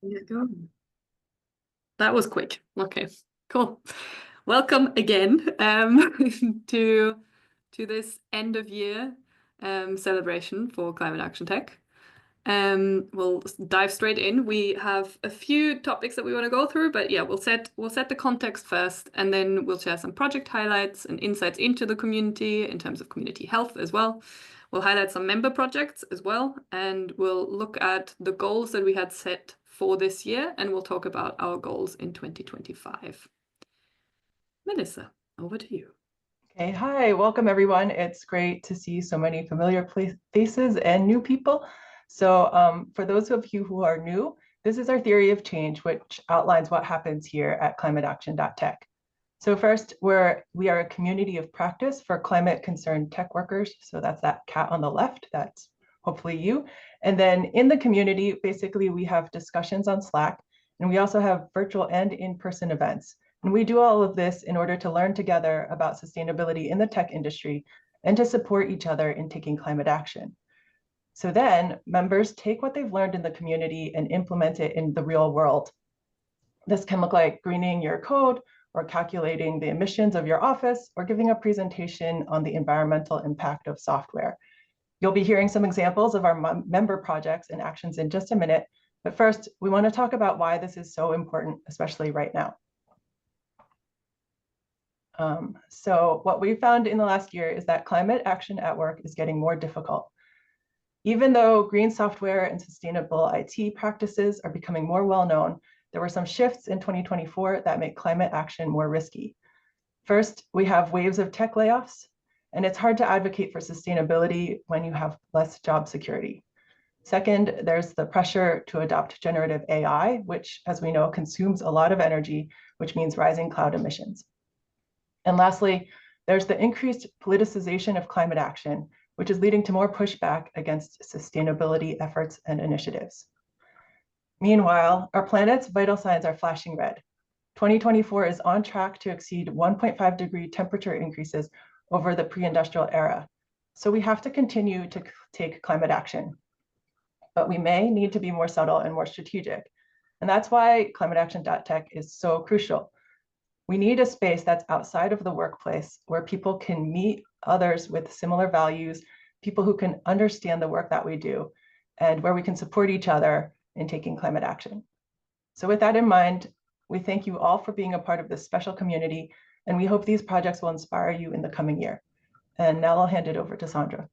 There you go. That was quick. Okay, cool. Welcome again to this end of year celebration for Climate Action Tech. We'll dive straight in. We have a few topics that we want to go through, but yeah, we'll set the context first, and then we'll share some project highlights and insights into the community in terms of community health as well. We'll highlight some member projects as well, and we'll look at the goals that we had set for this year, and we'll talk about our goals in 2025. Melissa, over to you. Okay, hi, welcome everyone. It's great to see so many familiar faces and new people. So for those of you who are new, this is our theory of change, which outlines what happens here at climateaction.tech. So first, we are a community of practice for climate-concerned tech workers. So that's that cat on the left, that's hopefully you. And then in the community, basically we have discussions on Slack, and we also have virtual and in-person events. And we do all of this in order to learn together about sustainability in the tech industry and to support each other in taking climate action. So then members take what they've learned in the community and implement it in the real world. This can look like greening your code or calculating the emissions of your office or giving a presentation on the environmental impact of software. You'll be hearing some examples of our member projects and actions in just a minute. But first, we want to talk about why this is so important, especially right now. So what we found in the last year is that climate action at work is getting more difficult. Even though green software and sustainable IT practices are becoming more well-known, there were some shifts in 2024 that make climate action more risky. First, we have waves of tech layoffs, and it's hard to advocate for sustainability when you have less job security. Second, there's the pressure to adopt generative AI, which, as we know, consumes a lot of energy, which means rising cloud emissions. And lastly, there's the increased politicization of climate action, which is leading to more pushback against sustainability efforts and initiatives. Meanwhile, our planet's vital signs are flashing red. 2024 is on track to exceed 1.5 degree temperature increases over the pre-industrial era. So we have to continue to take climate action. But we may need to be more subtle and more strategic. And that's why climateaction.tech is so crucial. We need a space that's outside of the workplace where people can meet others with similar values, people who can understand the work that we do, and where we can support each other in taking climate action. So with that in mind, we thank you all for being a part of this special community, and we hope these projects will inspire you in the coming year. And now I'll hand it over to Sandra.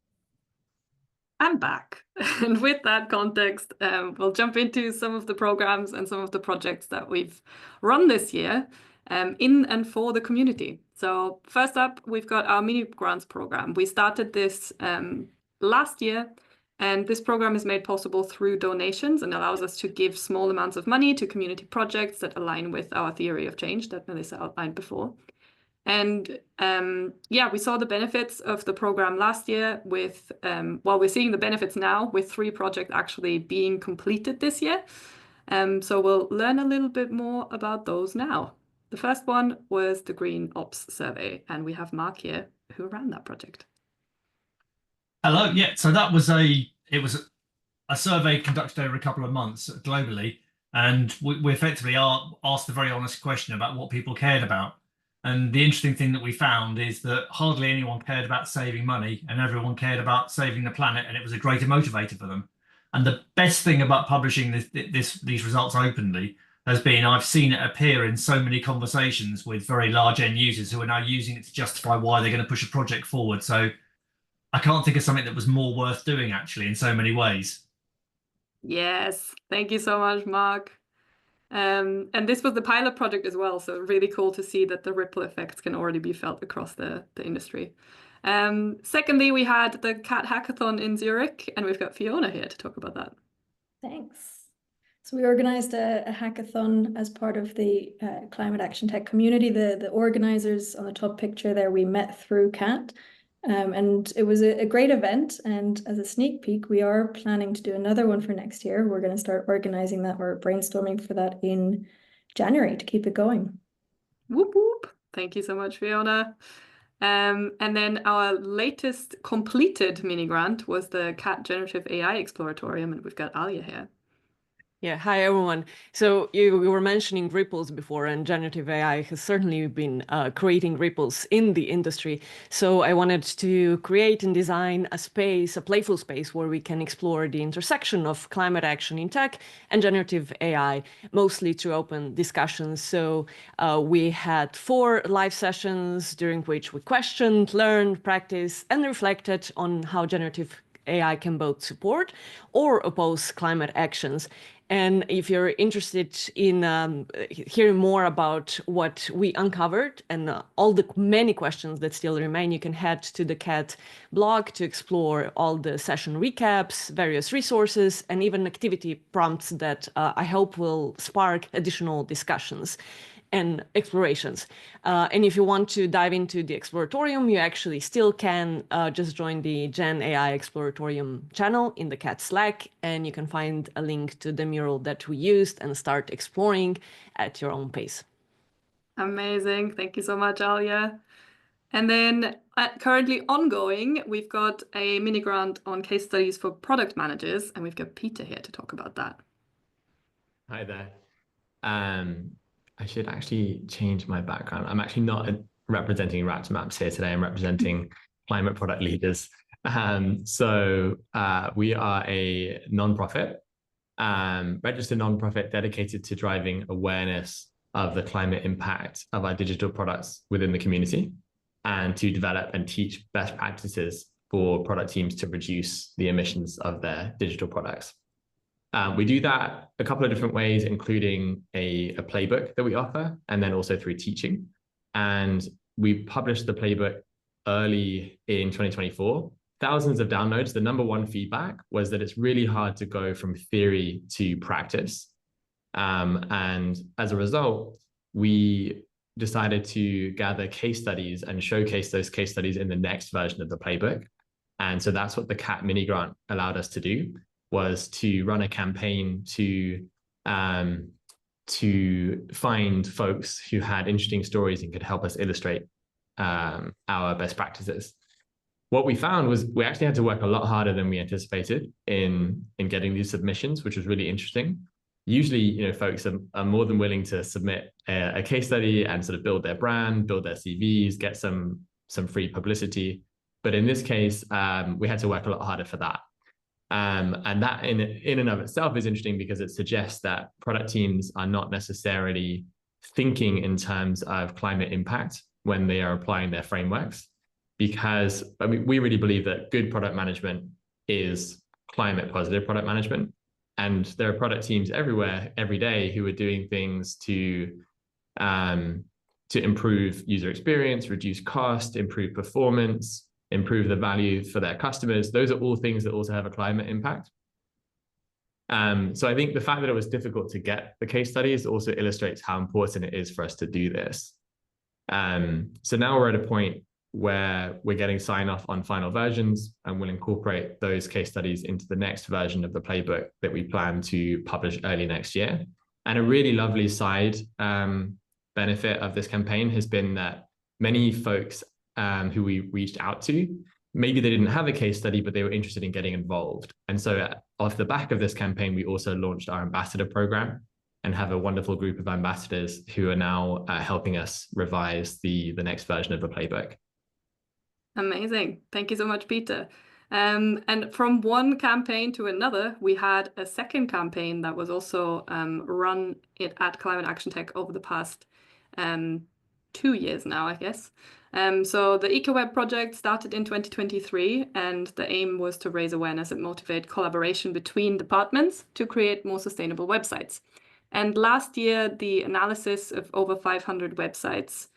I'm back. And with that context, we'll jump into some of the programs and some of the projects that we've run this year in and for the community. So first up, we've got our mini grants program. We started this last year, and this program is made possible through donations and allows us to give small amounts of money to community projects that align with our theory of change that Melissa outlined before. And yeah, we saw the benefits of the program last year with, well, we're seeing the benefits now with 3 projects actually being completed this year. So we'll learn a little bit more about those now. The first one was the Green Ops Survey, and we have Mark here who ran that project. Hello, yeah, so that was it was a survey conducted over a couple of months globally, and we effectively asked a very honest question about what people cared about. And the interesting thing that we found is that hardly anyone cared about saving money, and everyone cared about saving the planet, and it was a greater motivator for them. And the best thing about publishing these results openly has been I've seen it appear in so many conversations with very large end users who are now using it to justify why they're going to push a project forward. So I can't think of something that was more worth doing, actually, in so many ways. Yes, thank you so much, Mark. And this was the pilot project as well, so really cool to see that the ripple effects can already be felt across the industry. Secondly, we had the Cat Hackathon in Zurich, and we've got Fiona here to talk about that. Thanks. So we organized a hackathon as part of the Climate Action Tech community. The organizers on the top picture there, we met through CAT. And it was a great event. And as a sneak peek, we are planning to do another one for next year. We're going to start organizing that. We're brainstorming for that in January to keep it going. Whoop, whoop. Thank you so much, Fiona. And then our latest completed mini grant was the CAT Generative AI Exploratorium, and we've got Alia here. Yeah, hi everyone. So you were mentioning ripples before, and generative AI has certainly been creating ripples in the industry. So I wanted to create and design a space, a playful space where we can explore the intersection of climate action in tech and generative AI, mostly through open discussions. So we had 4 live sessions during which we questioned, learned, practiced, and reflected on how generative AI can both support or oppose climate actions. And if you're interested in hearing more about what we uncovered and all the many questions that still remain, you can head to the CAT blog to explore all the session recaps, various resources, and even activity prompts that I hope will spark additional discussions and explorations. And if you want to dive into the Exploratorium, you actually still can just join the Gen AI Exploratorium channel in the CAT Slack, and you can find a link to the mural that we used and start exploring at your own pace. Amazing. Thank you so much, Alia. And then currently ongoing, we've got a mini grant on case studies for product managers, and we've got Peter here to talk about that. Hi there. I should actually change my background. I'm actually not representing Rats Maps here today. I'm representing climate product leaders. So we are a nonprofit, registered nonprofit dedicated to driving awareness of the climate impact of our digital products within the community and to develop and teach best practices for product teams to reduce the emissions of their digital products. We do that a couple of different ways, including a playbook that we offer, and then also through teaching. And we published the playbook early in 2024. Thousands of downloads. The number one feedback was that it's really hard to go from theory to practice. And as a result, we decided to gather case studies and showcase those case studies in the next version of the playbook. And so that's what the CAT mini grant allowed us to do, was to run a campaign to find folks who had interesting stories and could help us illustrate our best practices. What we found was we actually had to work a lot harder than we anticipated in getting these submissions, which was really interesting. Usually, folks are more than willing to submit a case study and sort of build their brand, build their CVs, get some free publicity. But in this case, we had to work a lot harder for that. And that in and of itself is interesting because it suggests that product teams are not necessarily thinking in terms of climate impact when they are applying their frameworks. Because we really believe that good product management is climate positive product management. And there are product teams everywhere, every day, who are doing things to improve user experience, reduce cost, improve performance, improve the value for their customers. Those are all things that also have a climate impact. So I think the fact that it was difficult to get the case studies also illustrates how important it is for us to do this. So now we're at a point where we're getting sign off on final versions, and we'll incorporate those case studies into the next version of the playbook that we plan to publish early next year. And a really lovely side benefit of this campaign has been that many folks who we reached out to, maybe they didn't have a case study, but they were interested in getting involved. And so off the back of this campaign, we also launched our ambassador program and have a wonderful group of ambassadors who are now helping us revise the next version of the playbook. Amazing. Thank you so much, Peter. And from one campaign to another, we had a second campaign that was also run at Climate Action Tech over the past 2 years now, I guess. So the EcoWeb project started in 2023, and the aim was to raise awareness and motivate collaboration between departments to create more sustainable websites. And last year, the analysis of over 500 websites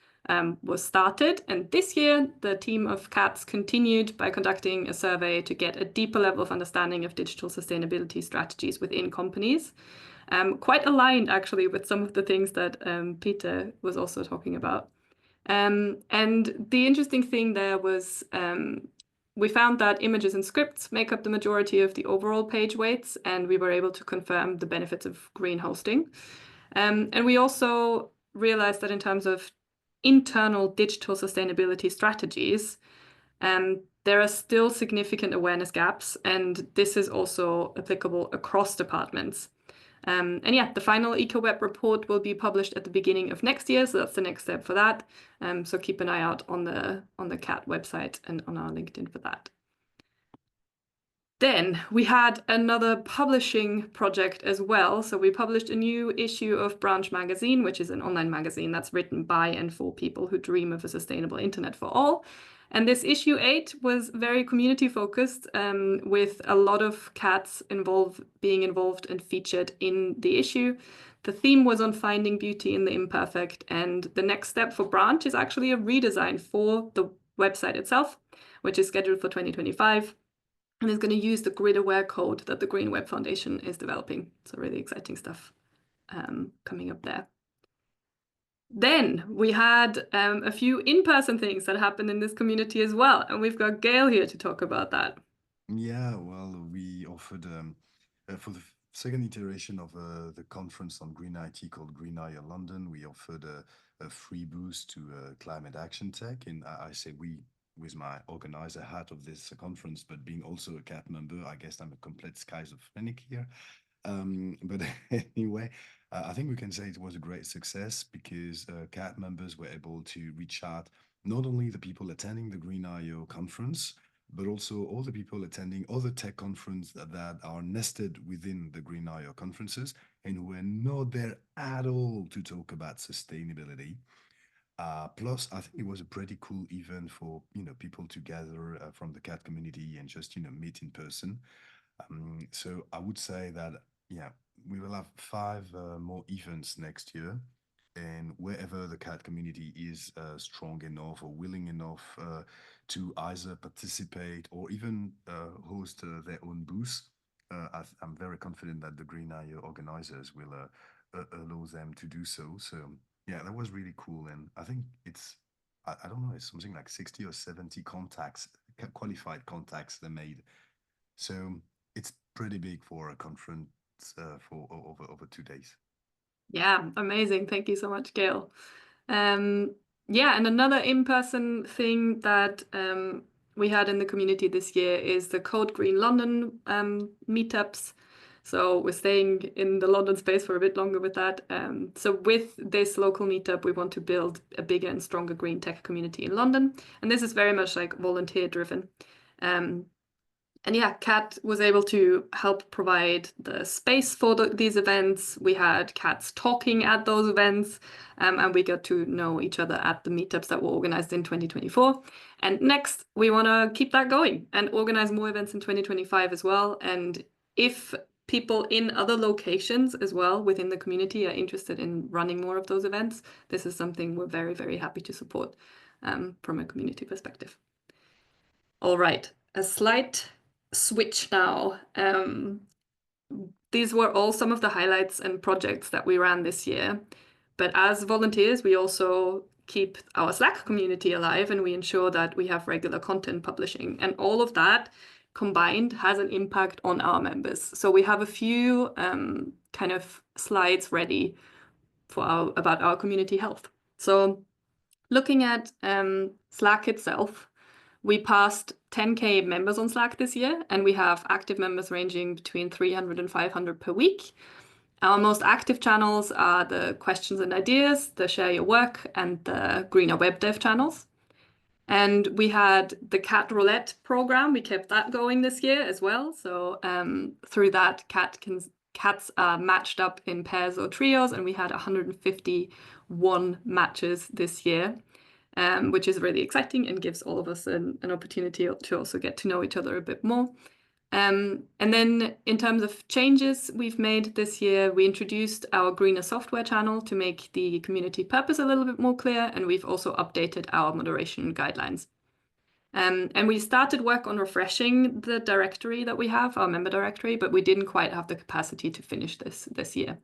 was started. And this year, the team of CATs continued by conducting a survey to get a deeper level of understanding of digital sustainability strategies within companies. Quite aligned, actually, with some of the things that Peter was also talking about. And the interesting thing there was we found that images and scripts make up the majority of the overall page weights, and we were able to confirm the benefits of green hosting. And we also realized that in terms of internal digital sustainability strategies, there are still significant awareness gaps, and this is also applicable across departments. And yeah, the final EcoWeb report will be published at the beginning of next year, so that's the next step for that. So keep an eye out on the CAT website and on our LinkedIn for that. Then we had another publishing project as well. So we published a new issue of Branch Magazine, which is an online magazine that's written by and for people who dream of a sustainable internet for all. And this issue 8 was very community focused, with a lot of cats being involved and featured in the issue. The theme was on finding beauty in the imperfect. And the next step for Branch is actually a redesign for the website itself, which is scheduled for 2025. And is going to use the grid-aware code that the Green Web Foundation is developing. So really exciting stuff coming up there. Then we had a few in-person things that happened in this community as well. And we've got Gail here to talk about that. Yeah, well, we offered for the second iteration of the conference on green IT called Green IO London, we offered a free boost to climate action tech. And I say we, with my organizer hat of this conference, but being also a CAT member, I guess I'm a complete schizophrenic here. But anyway, I think we can say it was a great success because CAT members were able to reach out not only the people attending the Green IO conference, but also all the people attending other tech conferences that are nested within the Green IO conferences and who are not there at all to talk about sustainability. Plus, I think it was a pretty cool event for people to gather from the CAT community and just meet in person. So I would say that we will have 5 more events next year, and wherever the CAT community is strong enough or willing enough to either participate or even host their own booths, I'm very confident that the Green IO organizers will allow them to do so. So yeah, that was really cool. And I think it's, I don't know, it's something like 60 or 70 contacts, qualified contacts they made. So it's pretty big for a conference for over 2 days. Yeah, amazing. Thank you so much, Gail. Yeah, and another in-person thing that we had in the community this year is the Code Green London meetups. So we're staying in the London space for a bit longer with that. So with this local meetup, we want to build a bigger and stronger green tech community in London. And this is very much like volunteer driven. And yeah, CAT was able to help provide the space for these events. We had cats talking at those events, and we got to know each other at the meetups that were organized in 2024. And next, we want to keep that going and organize more events in 2025 as well. And if people in other locations as well within the community are interested in running more of those events, this is something we're very, very happy to support from a community perspective. All right, a slight switch now. These were all some of the highlights and projects that we ran this year. But as volunteers, we also keep our Slack community alive and we ensure that we have regular content publishing. And all of that combined has an impact on our members. So we have a few kind of slides ready for about our community health. So looking at Slack itself, we passed 10K members on Slack this year, and we have active members ranging between 300 and 500 per week. Our most active channels are the questions and ideas, the share your work, and the greener web dev channels. And we had the Cat Roulette program. We kept that going this year as well. So through that, cats are matched up in pairs or trios, and we had 151 matches this year. Which is really exciting and gives all of us an opportunity to also get to know each other a bit more. And then in terms of changes we've made this year, we introduced our greener software channel to make the community purpose a little bit more clear, and we've also updated our moderation guidelines. And we started work on refreshing the directory that we have, our member directory, but we didn't quite have the capacity to finish this year.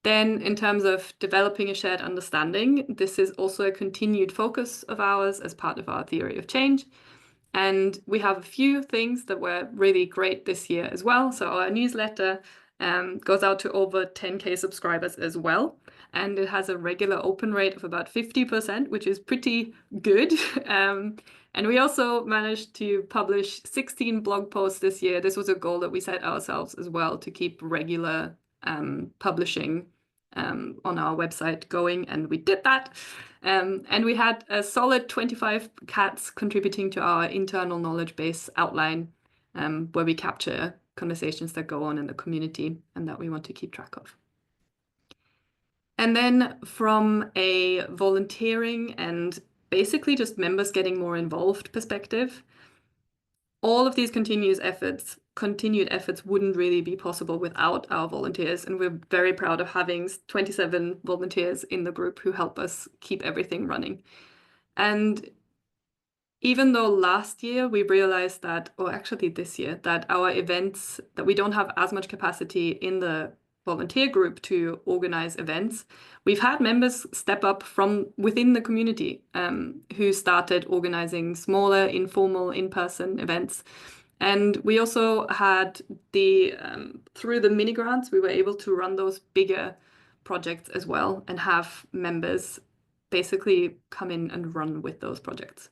Then in terms of developing a shared understanding, this is also a continued focus of ours as part of our theory of change. And we have a few things that were really great this year as well. So our newsletter goes out to over 10K subscribers as well. And it has a regular open rate of about 50%, which is pretty good. And we also managed to publish 16 blog posts this year. This was a goal that we set ourselves as well, to keep regular publishing on our website going, and we did that. And we had a solid 25 cats contributing to our internal knowledge base outline, where we capture conversations that go on in the community and that we want to keep track of. And then from a volunteering and basically just members getting more involved perspective, all of these continued efforts wouldn't really be possible without our volunteers. And we're very proud of having 27 volunteers in the group who help us keep everything running. And even though last year we realized that, or actually this year, that our events, that we don't have as much capacity in the volunteer group to organize events, we've had members step up from within the community who started organizing smaller, informal, in-person events. And we also had through the mini grants, we were able to run those bigger projects as well and have members basically come in and run with those projects.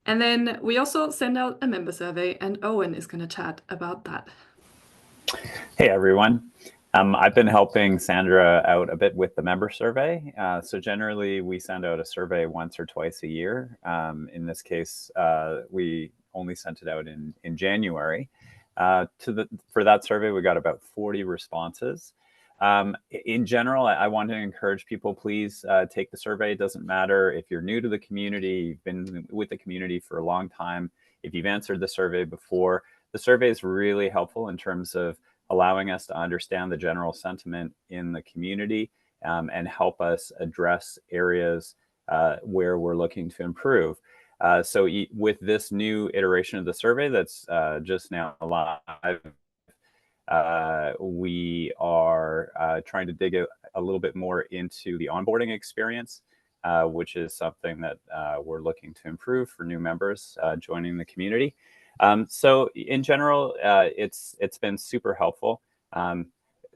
And then we also send out a member survey, and Owen is going to chat about that. Hey, everyone. I've been helping Sandra out a bit with the member survey. So generally, we send out a survey once or twice a year. In this case, we only sent it out in January. For that survey, we got about 40 responses. In general, I want to encourage people, please take the survey. It doesn't matter if you're new to the community, you've been with the community for a long time. If you've answered the survey before, the survey is really helpful in terms of allowing us to understand the general sentiment in the community and help us address areas where we're looking to improve. So with this iteration of the survey that's just now live, we are trying to dig a little bit more into the onboarding experience, which is something that we're looking to improve for new members joining the community. So in general, it's been super helpful.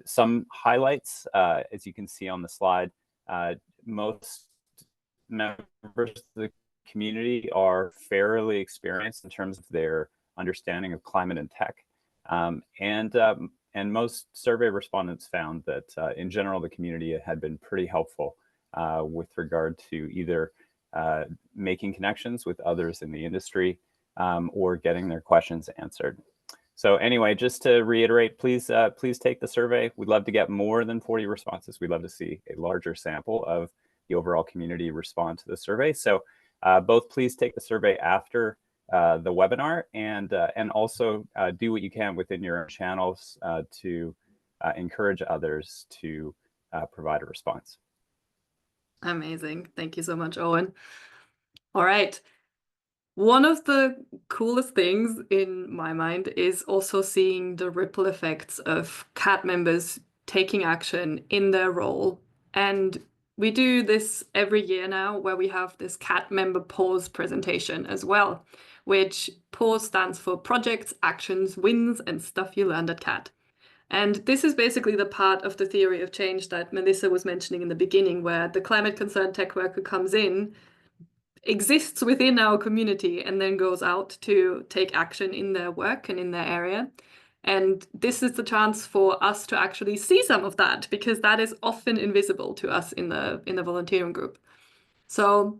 Some highlights, as you can see on the slide, most members of the community are fairly experienced in terms of their understanding of climate and tech. And most survey respondents found that in general, the community had been pretty helpful with regard to either making connections with others in the industry or getting their questions answered. So anyway, just to reiterate, please take the survey. We'd love to get more than 40 responses. We'd love to see a larger sample of the overall community respond to the survey. So both please take the survey after the webinar and also do what you can within your own channels to encourage others to provide a response. Amazing. Thank you so much, Owen. All right. One of the coolest things in my mind is also seeing the ripple effects of CAT members taking action in their role. And we do this every year now, where we have this CAT member pause presentation as well, which pause stands for projects, actions, wins, and stuff you learned at CAT. And this is basically the part of the theory of change that Melissa was mentioning in the beginning, where the climate concerned tech worker comes in, exists within our community, and then goes out to take action in their work and in their area. And this is the chance for us to actually see some of that, because that is often invisible to us in the volunteering group. So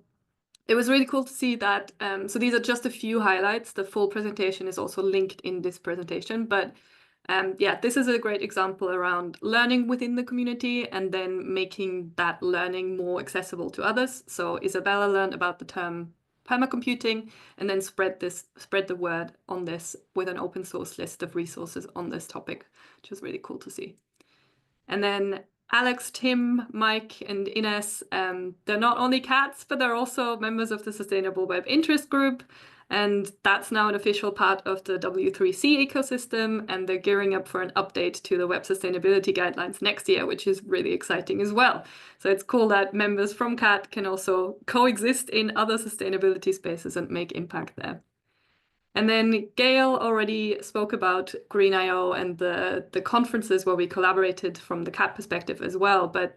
it was really cool to see that. So these are just a few highlights. The full presentation is also linked in this presentation, but yeah, this is a great example around learning within the community and then making that learning more accessible to others. So Isabella learned about the term permacomputing and then spread the word on this with an open source list of resources on this topic, which was really cool to see. And then Alex, Tim, Mike, and Ines, they're not only cats, but they're also members of the Sustainable Web Interest Group. And that's now an official part of the W3C ecosystem, and they're gearing up for an update to the web sustainability guidelines next year, which is really exciting as well. So it's cool that members from CAT can also coexist in other sustainability spaces and make impact there. And then Gail already spoke about Green.io and the conferences where we collaborated from the CAT perspective as well. But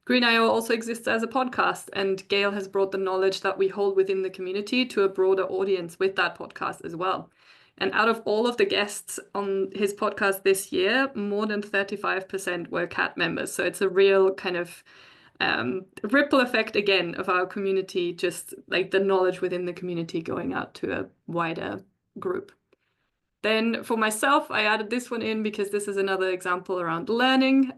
Green.io also exists as a podcast, and Gail has brought the knowledge that we hold within the community to a broader audience with that podcast as well. And out of all of the guests on his podcast this year, more than 35% were CAT members. So it's a real kind of ripple effect again of our community, just like the knowledge within the community going out to a wider group. Then for myself, I added this one in because this is another example around learning.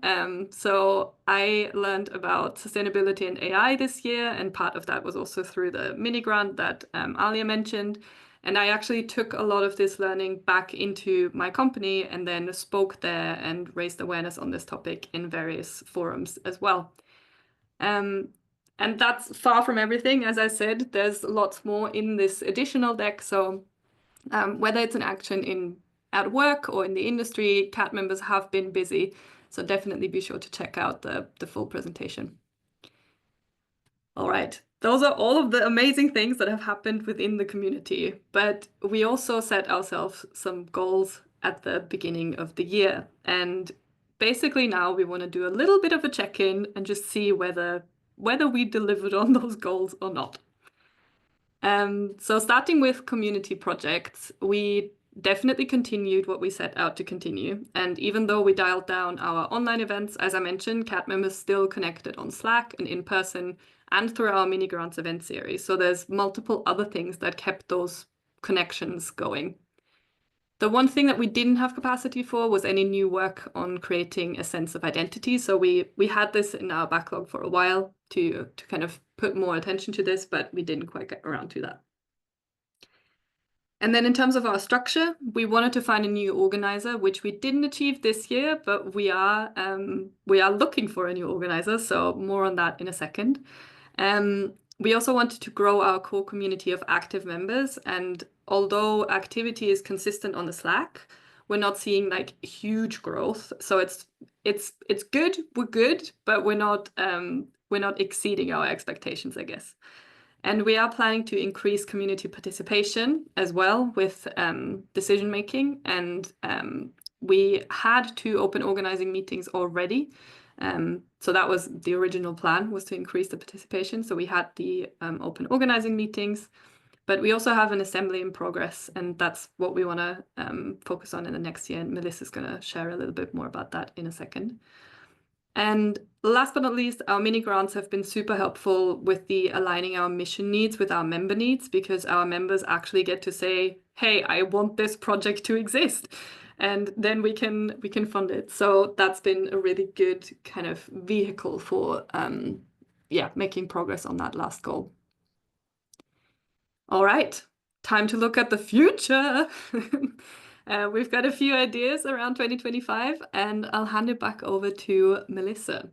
So I learned about sustainability and AI this year, and part of that was also through the mini grant that Alia mentioned. And I actually took a lot of this learning back into my company and then spoke there and raised awareness on this topic in various forums as well. And that's far from everything. As I said, there's lots more in this additional deck. So whether it's an action at work or in the industry, CAT members have been busy. So definitely be sure to check out the full presentation. All right, those are all of the amazing things that have happened within the community. But we also set ourselves some goals at the beginning of the year. And basically now we want to do a little bit of a check-in and just see whether we delivered on those goals or not. So starting with community projects, we definitely continued what we set out to continue. And even though we dialed down our online events, as I mentioned, CAT members still connected on Slack and in person and through our mini grants event series. So there's multiple other things that kept those connections going. The one thing that we didn't have capacity for was any new work on creating a sense of identity. So we had this in our backlog for a while to kind of put more attention to this, but we didn't quite get around to that. And then in terms of our structure, we wanted to find a new organizer, which we didn't achieve this year, but we are looking for a new organizer. So more on that in a second. We also wanted to grow our core community of active members. And although activity is consistent on the Slack, we're not seeing like huge growth. So it's good, we're good, but we're not exceeding our expectations, I guess. And we are planning to increase community participation as well with decision making. And we had 2 open organizing meetings already. So that was the original plan, was to increase the participation. So we had the open organizing meetings, but we also have an assembly in progress, and that's what we want to focus on in the next year. And Melissa's going to share a little bit more about that in a second. And last but not least, our mini grants have been super helpful with the aligning our mission needs with our member needs, because our members actually get to say, hey, I want this project to exist. And then we can fund it. So that's been a really good kind of vehicle for making progress on that last goal. All right, time to look at the future. We've got a few ideas around 2025, and I'll hand it back over to Melissa.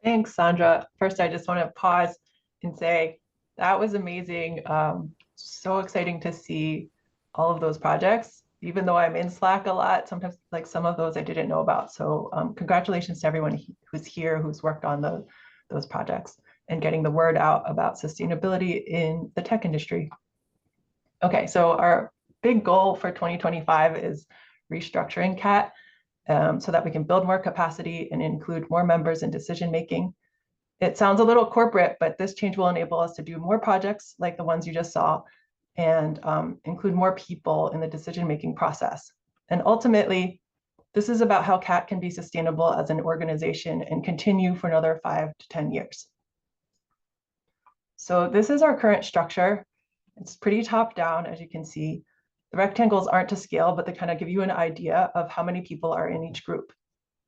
Thanks, Sandra. First, I just want to pause and say that was amazing. So exciting to see all of those projects. Even though I'm in Slack a lot, sometimes like some of those I didn't know about. So congratulations to everyone who's here, who's worked on those projects and getting the word out about sustainability in the tech industry. Okay, so our big goal for 2025 is restructuring CAT so that we can build more capacity and include more members in decision making. It sounds a little corporate, but this change will enable us to do more projects like the ones you just saw, and include more people in the decision-making process. And ultimately, this is about how CAT can be sustainable as an organization and continue for another 5 to 10 years. So this is our current structure. It's pretty top down, as you can see. The rectangles aren't to scale, but they kind of give you an idea of how many people are in each group.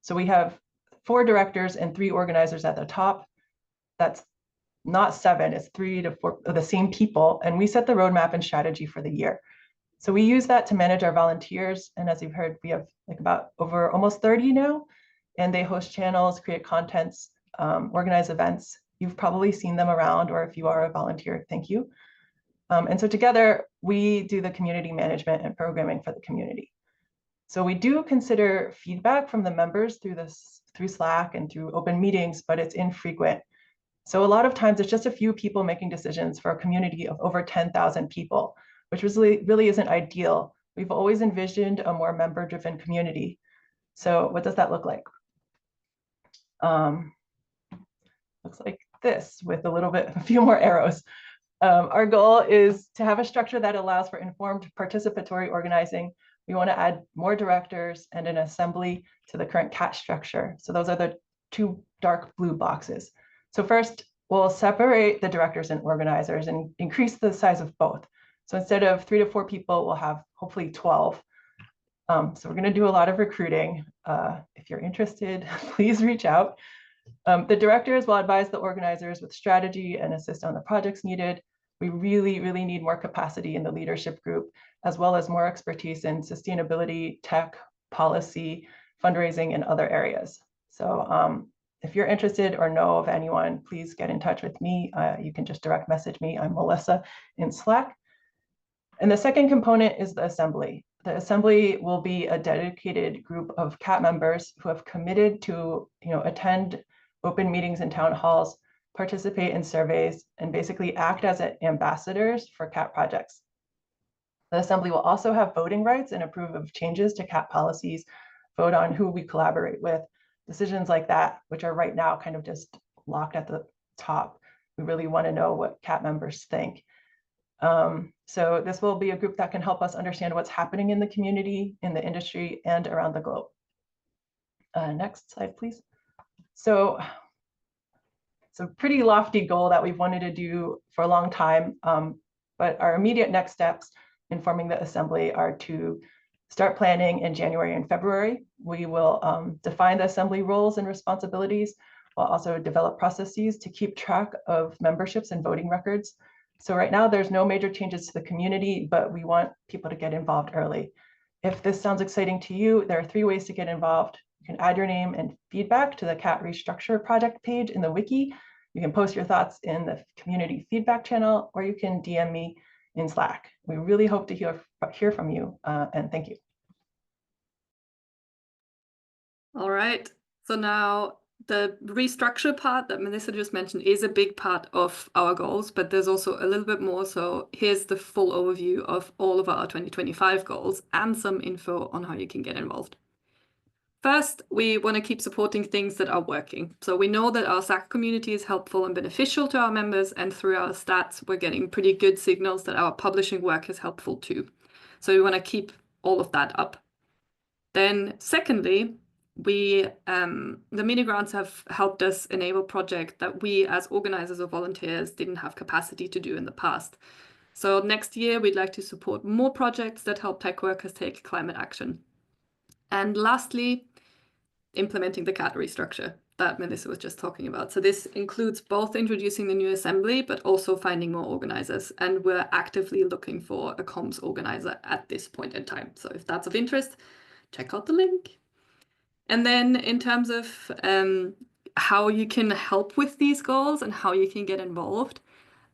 So we have 4 directors and 3 organizers at the top. That's not 7, it's 3 to 4 of the same people. And we set the roadmap and strategy for the year. So we use that to manage our volunteers. And as you've heard, we have like about over almost 30 now, and they host channels, create contents, organize events. You've probably seen them around, or if you are a volunteer, thank you. And so together we do the community management and programming for the community. So we do consider feedback from the members through Slack and through open meetings, but it's infrequent. So a lot of times it's just a few people making decisions for a community of over 10,000 people, which really isn't ideal. We've always envisioned a more member-driven community. So what does that look like? Looks like this with a few more arrows. Our goal is to have a structure that allows for informed participatory organizing. We want to add more directors and an assembly to the current CAT structure. So those are the two dark blue boxes. So first, we'll separate the directors and organizers and increase the size of both. So instead of 3 to 4 people, we'll have hopefully 12. So we're going to do a lot of recruiting. If you're interested, please reach out. The directors will advise the organizers with strategy and assist on the projects needed. We really, really need more capacity in the leadership group, as well as more expertise in sustainability, tech, policy, fundraising, and other areas. So if you're interested or know of anyone, please get in touch with me. You can just direct message me. I'm Melissa in Slack. And the second component is the assembly. The assembly will be a dedicated group of CAT members who have committed to attend open meetings and town halls, participate in surveys, and basically act as ambassadors for CAT projects. The assembly will also have voting rights and approve of changes to CAT policies, vote on who we collaborate with, decisions like that, which are right now kind of just locked at the top. We really want to know what CAT members think. So this will be a group that can help us understand what's happening in the community, in the industry, and around the globe. Next slide, please. So it's a pretty lofty goal that we've wanted to do for a long time, but our immediate next steps in forming the assembly are to start planning in January and February. We will define the assembly roles and responsibilities. We'll also develop processes to keep track of memberships and voting records. So right now there's no major changes to the community, but we want people to get involved early. If this sounds exciting to you, there are 3 ways to get involved. You can add your name and feedback to the CAT Restructure project page in the wiki. You can post your thoughts in the community feedback channel, or you can DM me in Slack. We really hope to hear from you, and thank you. All right, so now the restructure part that Melissa just mentioned is a big part of our goals, but there's also a little bit more. So here's the full overview of all of our 2025 goals and some info on how you can get involved. First, we want to keep supporting things that are working. So we know that our Slack community is helpful and beneficial to our members, and through our stats, we're getting pretty good signals that our publishing work is helpful too. So we want to keep all of that up. Then secondly, the mini grants have helped us enable projects that we as organizers or volunteers didn't have capacity to do in the past. So next year, we'd like to support more projects that help tech workers take climate action. And lastly, implementing the CAT restructure that Melissa was just talking about. So this includes both introducing the new assembly, but also finding more organizers. And we're actively looking for a comms organizer at this point in time. So if that's of interest, check out the link. And then in terms of how you can help with these goals and how you can get involved,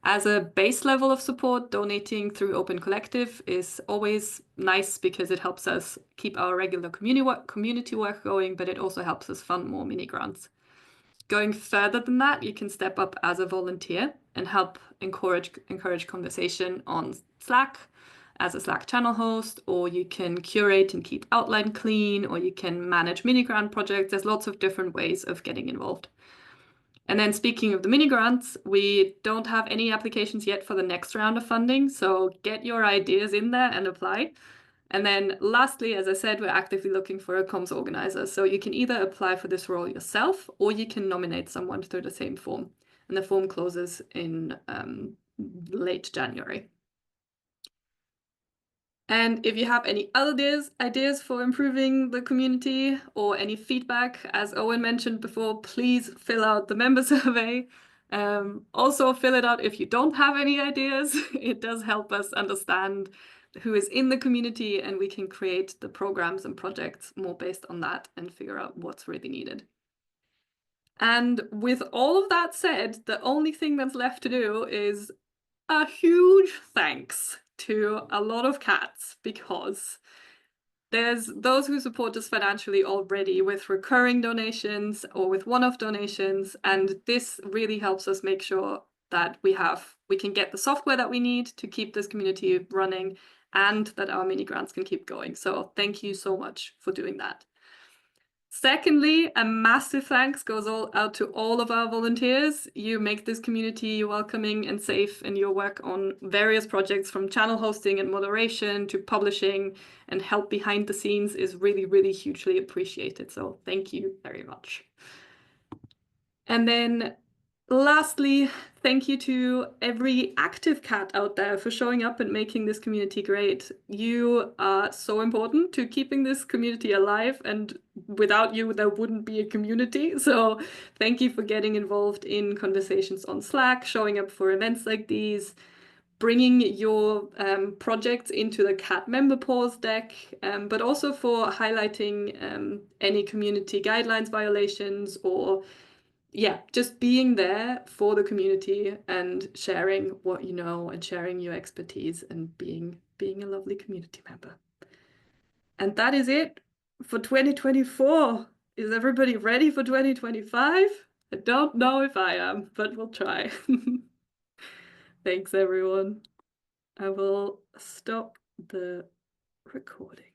as a base level of support, donating through Open Collective is always nice because it helps us keep our regular community work going, but it also helps us fund more mini grants. Going further than that, you can step up as a volunteer and help encourage conversation on Slack, as a Slack channel host, or you can curate and keep outline clean, or you can manage mini grant projects. There's lots of different ways of getting involved. And then speaking of the mini grants, we don't have any applications yet for the next round of funding, so get your ideas in there and apply. And then lastly, as I said, we're actively looking for a comms organizer. So you can either apply for this role yourself, or you can nominate someone through the same form. And the form closes in late January. And if you have any ideas for improving the community or any feedback, as Owen mentioned before, please fill out the member survey. Also fill it out if you don't have any ideas. It does help us understand who is in the community, and we can create the programs and projects more based on that and figure out what's really needed. And with all of that said, the only thing that's left to do is a huge thanks to a lot of cats, because there's those who support us financially already with recurring donations or with one-off donations, and this really helps us make sure that we can get the software that we need to keep this community running, and that our mini grants can keep going. So thank you so much for doing that. Secondly, a massive thanks goes out to all of our volunteers. You make this community welcoming and safe, and your work on various projects from channel hosting and moderation to publishing and help behind the scenes is really, really hugely appreciated. So thank you very much. And then lastly, thank you to every active cat out there for showing up and making this community great. You are so important to keeping this community alive, and without you, there wouldn't be a community. So thank you for getting involved in conversations on Slack, showing up for events like these, bringing your projects into the cat member pause deck, but also for highlighting any community guidelines violations, or just being there for the community and sharing what you know and sharing your expertise and being a lovely community member. And that is it for 2024. Is everybody ready for 2025? I don't know if I am, but we'll try. Thanks, everyone. I will stop the recording.